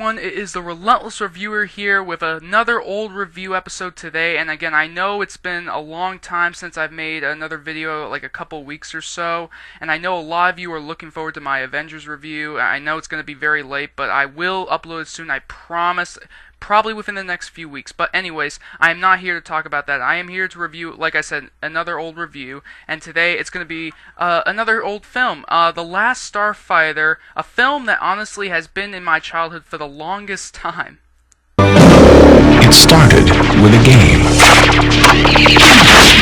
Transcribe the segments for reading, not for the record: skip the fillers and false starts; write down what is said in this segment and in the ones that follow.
everyone, it is the Relentless Reviewer here with another old review episode today. And again, I know it's been a long time since I've made another video, like a couple weeks or so, and I know a lot of you are looking forward to my Avengers review. I know it's going to be very late, but I will upload it soon, I promise. Probably within the next few weeks. But anyways, I am not here to talk about that. I am here to review, like I said, another old review. And today it's going to be another old film. The Last Starfighter, a film that honestly has been in my childhood for the longest time. It started with a game.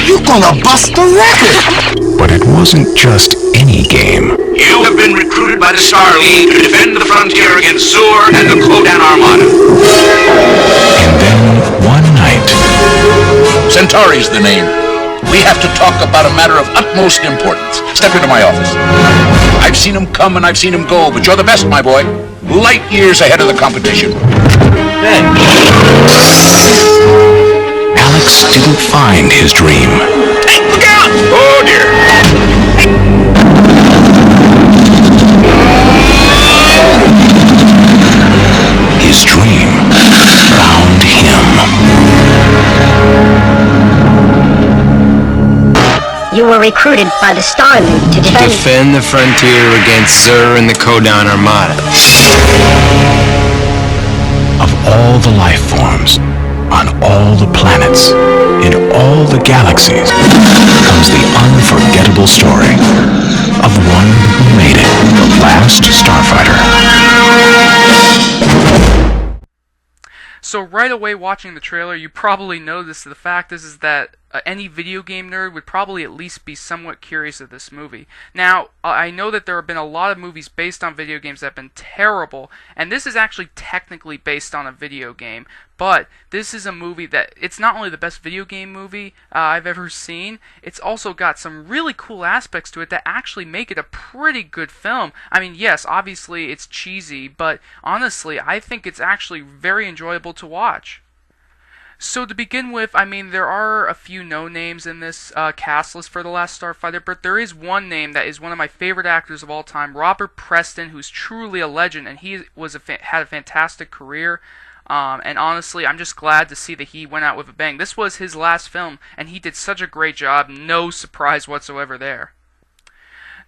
You're gonna bust the record! But it wasn't just any game. You have been recruited by the Star League to defend the frontier against Zur and the Kodan Armada. And then, one night... Centauri's the name. We have to talk about a matter of utmost importance. Step into my office. I've seen him come and I've seen him go, but you're the best, my boy. Light years ahead of the competition. Alex didn't find his dream. Hey, look out! Oh, dear. His dream found him. You were recruited by the Star League to defend the frontier against Zur and the Kodan Armada. Of all the life forms, on all the planets, in all the galaxies, comes the unforgettable story of one who made it, the Last Starfighter. So right away watching the trailer, you probably noticed the fact is that any video game nerd would probably at least be somewhat curious of this movie. Now, I know that there have been a lot of movies based on video games that have been terrible, and this is actually technically based on a video game, but this is a movie that, it's not only the best video game movie I've ever seen, it's also got some really cool aspects to it that actually make it a pretty good film. I mean, yes, obviously it's cheesy, but honestly, I think it's actually very enjoyable to watch. So to begin with, I mean, there are a few no-names in this cast list for The Last Starfighter, but there is one name that is one of my favorite actors of all time, Robert Preston, who's truly a legend, and he was had a fantastic career. And honestly, I'm just glad to see that he went out with a bang. This was his last film, and he did such a great job. No surprise whatsoever there.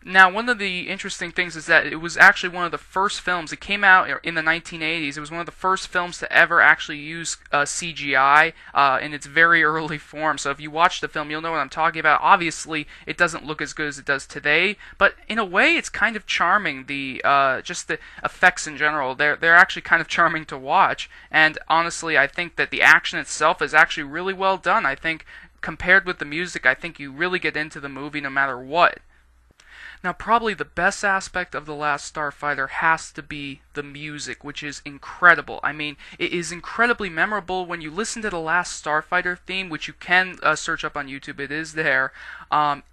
Now, one of the interesting things is that it was actually one of the first films. It came out in the 1980s. It was one of the first films to ever actually use CGI in its very early form. So if you watch the film, you'll know what I'm talking about. Obviously, it doesn't look as good as it does today, but in a way, it's kind of charming. Just the effects in general, they're actually kind of charming to watch. And honestly, I think that the action itself is actually really well done. I think compared with the music, I think you really get into the movie no matter what. Now, probably the best aspect of The Last Starfighter has to be the music, which is incredible. I mean, it is incredibly memorable when you listen to the Last Starfighter theme, which you can search up on YouTube. It is there.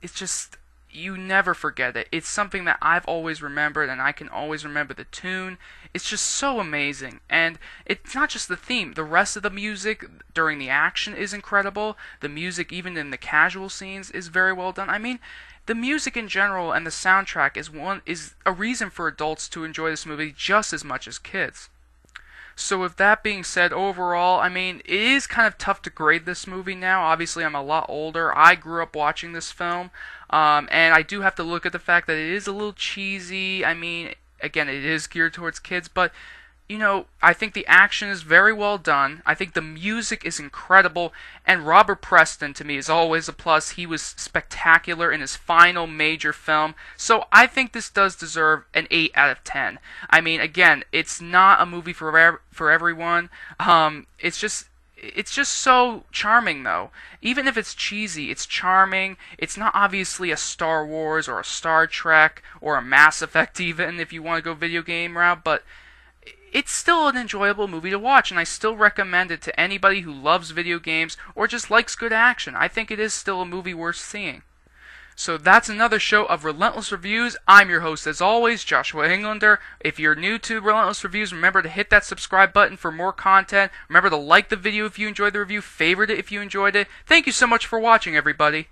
It's just, you never forget it. It's something that I've always remembered, and I can always remember the tune. It's just so amazing. And it's not just the theme. The rest of the music during the action is incredible. The music, even in the casual scenes, is very well done. I mean, the music in general and the soundtrack is a reason for adults to enjoy this movie just as much as kids. So with that being said, overall, I mean, it is kind of tough to grade this movie now. Obviously, I'm a lot older. I grew up watching this film, and I do have to look at the fact that it is a little cheesy. I mean, again, it is geared towards kids, but you know, I think the action is very well done. I think the music is incredible. And Robert Preston, to me, is always a plus. He was spectacular in his final major film. So I think this does deserve an 8 out of 10. I mean, again, it's not a movie for everyone. It's just so charming, though. Even if it's cheesy, it's charming. It's not obviously a Star Wars or a Star Trek or a Mass Effect, even, if you want to go video game route. But it's still an enjoyable movie to watch, and I still recommend it to anybody who loves video games or just likes good action. I think it is still a movie worth seeing. So that's another show of Relentless Reviews. I'm your host, as always, Joshua Englander. If you're new to Relentless Reviews, remember to hit that subscribe button for more content. Remember to like the video if you enjoyed the review, favorite it if you enjoyed it. Thank you so much for watching, everybody.